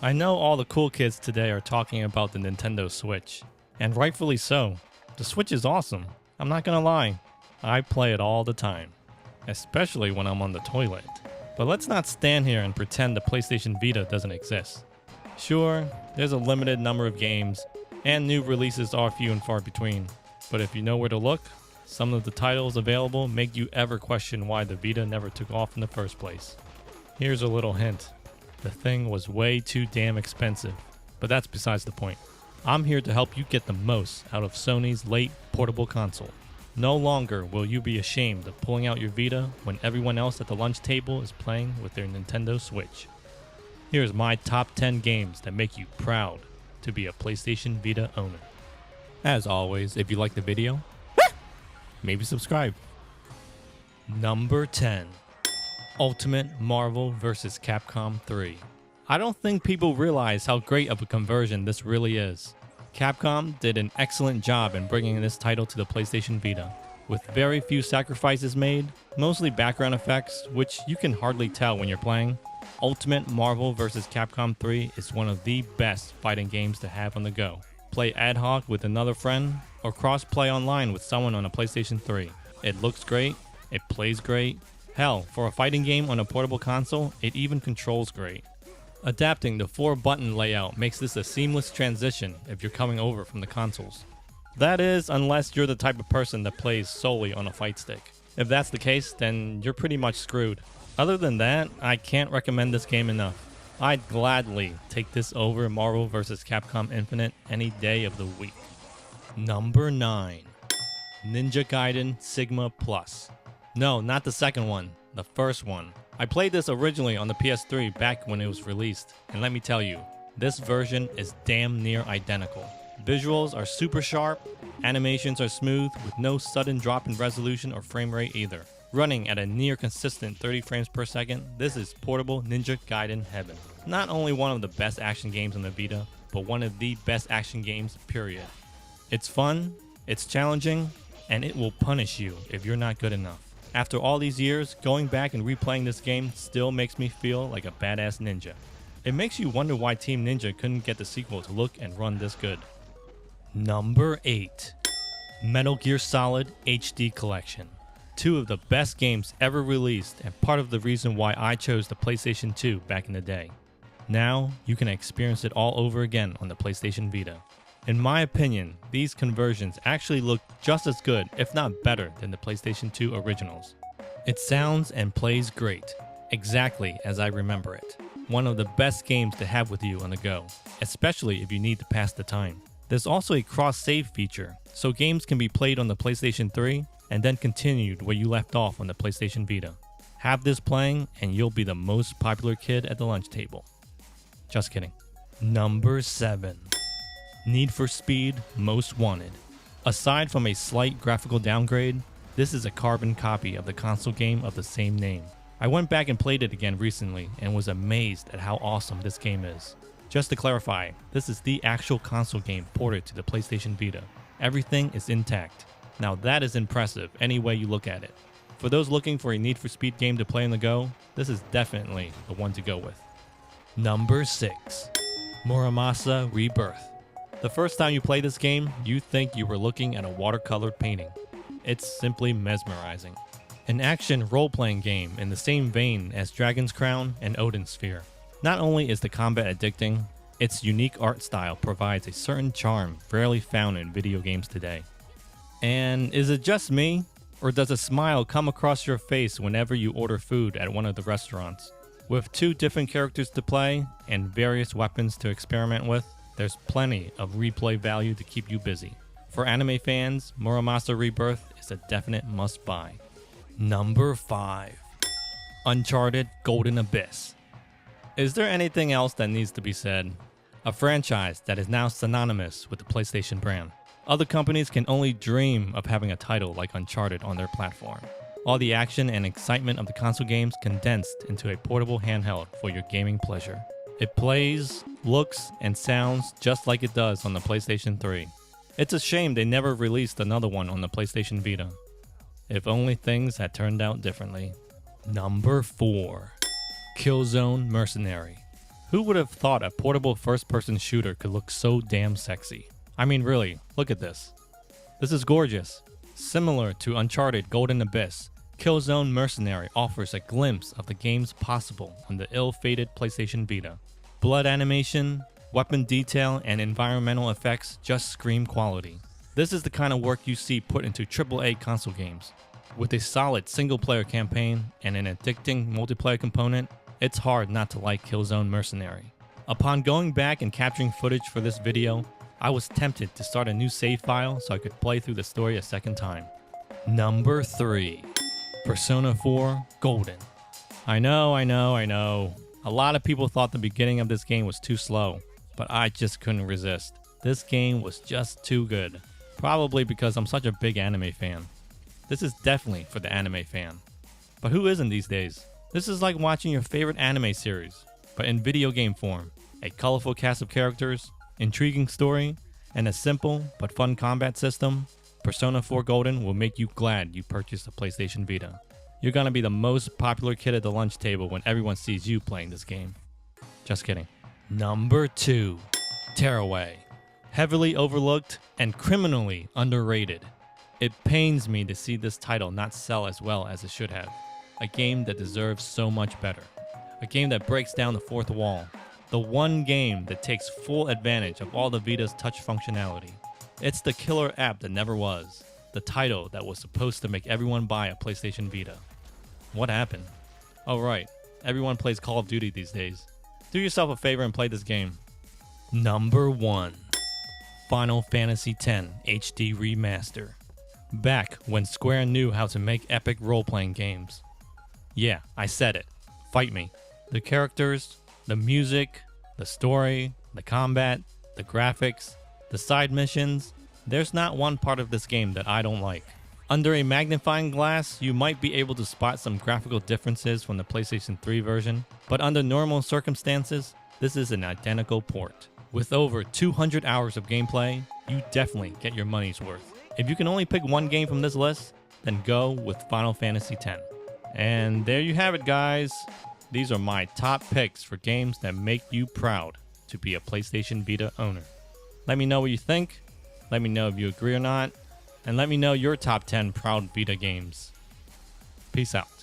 I know all the cool kids today are talking about the Nintendo Switch, and rightfully so. The Switch is awesome. I'm not gonna lie, I play it all the time, especially when I'm on the toilet. But let's not stand here and pretend the PlayStation Vita doesn't exist. Sure, there's a limited number of games, and new releases are few and far between, but if you know where to look, some of the titles available make you ever question why the Vita never took off in the first place. Here's a little hint. The thing was way too damn expensive, but that's besides the point. I'm here to help you get the most out of Sony's late portable console. No longer will you be ashamed of pulling out your Vita when everyone else at the lunch table is playing with their Nintendo Switch. Here's my top 10 games that make you proud to be a PlayStation Vita owner. As always, if you like the video, maybe subscribe. Number 10. Ultimate Marvel vs. Capcom 3. I don't think people realize how great of a conversion this really is. Capcom did an excellent job in bringing this title to the PlayStation Vita, with very few sacrifices made, mostly background effects, which you can hardly tell when you're playing. Ultimate Marvel vs. Capcom 3 is one of the best fighting games to have on the go. Play ad hoc with another friend, or cross-play online with someone on a PlayStation 3. It looks great, it plays great. Hell, for a fighting game on a portable console, it even controls great. Adapting the 4-button layout makes this a seamless transition if you're coming over from the consoles. That is, unless you're the type of person that plays solely on a fight stick. If that's the case, then you're pretty much screwed. Other than that, I can't recommend this game enough. I'd gladly take this over Marvel vs. Capcom Infinite any day of the week. Number 9. Ninja Gaiden Sigma Plus. No, not the second one, the first one. I played this originally on the PS3 back when it was released, and let me tell you, this version is damn near identical. Visuals are super sharp, animations are smooth with no sudden drop in resolution or frame rate either. Running at a near consistent 30 frames per second, this is portable Ninja Gaiden heaven. Not only one of the best action games on the Vita, but one of the best action games, period. It's fun, it's challenging, and it will punish you if you're not good enough. After all these years, going back and replaying this game still makes me feel like a badass ninja. It makes you wonder why Team Ninja couldn't get the sequel to look and run this good. Number 8. Metal Gear Solid HD Collection. Two of the best games ever released and part of the reason why I chose the PlayStation 2 back in the day. Now, you can experience it all over again on the PlayStation Vita. In my opinion, these conversions actually look just as good, if not better, than the PlayStation 2 originals. It sounds and plays great, exactly as I remember it. One of the best games to have with you on the go, especially if you need to pass the time. There's also a cross-save feature, so games can be played on the PlayStation 3 and then continued where you left off on the PlayStation Vita. Have this playing and you'll be the most popular kid at the lunch table. Just kidding. Number 7. Need for Speed Most Wanted. Aside from a slight graphical downgrade, this is a carbon copy of the console game of the same name. I went back and played it again recently and was amazed at how awesome this game is. Just to clarify, this is the actual console game ported to the PlayStation Vita. Everything is intact. Now that is impressive any way you look at it. For those looking for a Need for Speed game to play on the go, this is definitely the one to go with. Number 6. Muramasa Rebirth. The first time you play this game, you think you were looking at a watercolored painting. It's simply mesmerizing. An action role-playing game in the same vein as Dragon's Crown and Odin's Sphere. Not only is the combat addicting, its unique art style provides a certain charm rarely found in video games today. And is it just me, or does a smile come across your face whenever you order food at one of the restaurants? With 2 different characters to play and various weapons to experiment with, there's plenty of replay value to keep you busy. For anime fans, Muramasa Rebirth is a definite must-buy. Number 5. Uncharted Golden Abyss. Is there anything else that needs to be said? A franchise that is now synonymous with the PlayStation brand. Other companies can only dream of having a title like Uncharted on their platform. All the action and excitement of the console games condensed into a portable handheld for your gaming pleasure. It plays, looks, and sounds just like it does on the PlayStation 3. It's a shame they never released another one on the PlayStation Vita. If only things had turned out differently. Number 4. Killzone Mercenary. Who would have thought a portable first-person shooter could look so damn sexy? I mean, really, look at this. This is gorgeous. Similar to Uncharted Golden Abyss, Killzone Mercenary offers a glimpse of the games possible on the ill-fated PlayStation Vita. Blood animation, weapon detail, and environmental effects just scream quality. This is the kind of work you see put into AAA console games. With a solid single-player campaign and an addicting multiplayer component, it's hard not to like Killzone Mercenary. Upon going back and capturing footage for this video, I was tempted to start a new save file so I could play through the story a second time. Number 3. Persona 4 Golden. I know. A lot of people thought the beginning of this game was too slow, but I just couldn't resist. This game was just too good. Probably because I'm such a big anime fan. This is definitely for the anime fan. But who isn't these days? This is like watching your favorite anime series, but in video game form. A colorful cast of characters, intriguing story, and a simple but fun combat system. Persona 4 Golden will make you glad you purchased a PlayStation Vita. You're gonna be the most popular kid at the lunch table when everyone sees you playing this game. Just kidding. Number 2. Tearaway. Heavily overlooked and criminally underrated. It pains me to see this title not sell as well as it should have. A game that deserves so much better. A game that breaks down the fourth wall. The one game that takes full advantage of all the Vita's touch functionality. It's the killer app that never was. The title that was supposed to make everyone buy a PlayStation Vita. What happened? Oh right, everyone plays Call of Duty these days. Do yourself a favor and play this game. Number 1. Final Fantasy X HD Remaster. Back when Square knew how to make epic role-playing games. Yeah, I said it. Fight me. The characters, the music, the story, the combat, the graphics, the side missions. There's not one part of this game that I don't like. Under a magnifying glass, you might be able to spot some graphical differences from the PlayStation 3 version, but under normal circumstances, this is an identical port. With over 200 hours of gameplay, you definitely get your money's worth. If you can only pick one game from this list, then go with Final Fantasy X. And there you have it, guys. These are my top picks for games that make you proud to be a PlayStation Vita owner. Let me know what you think. Let me know if you agree or not. And let me know your top 10 proud Vita games. Peace out.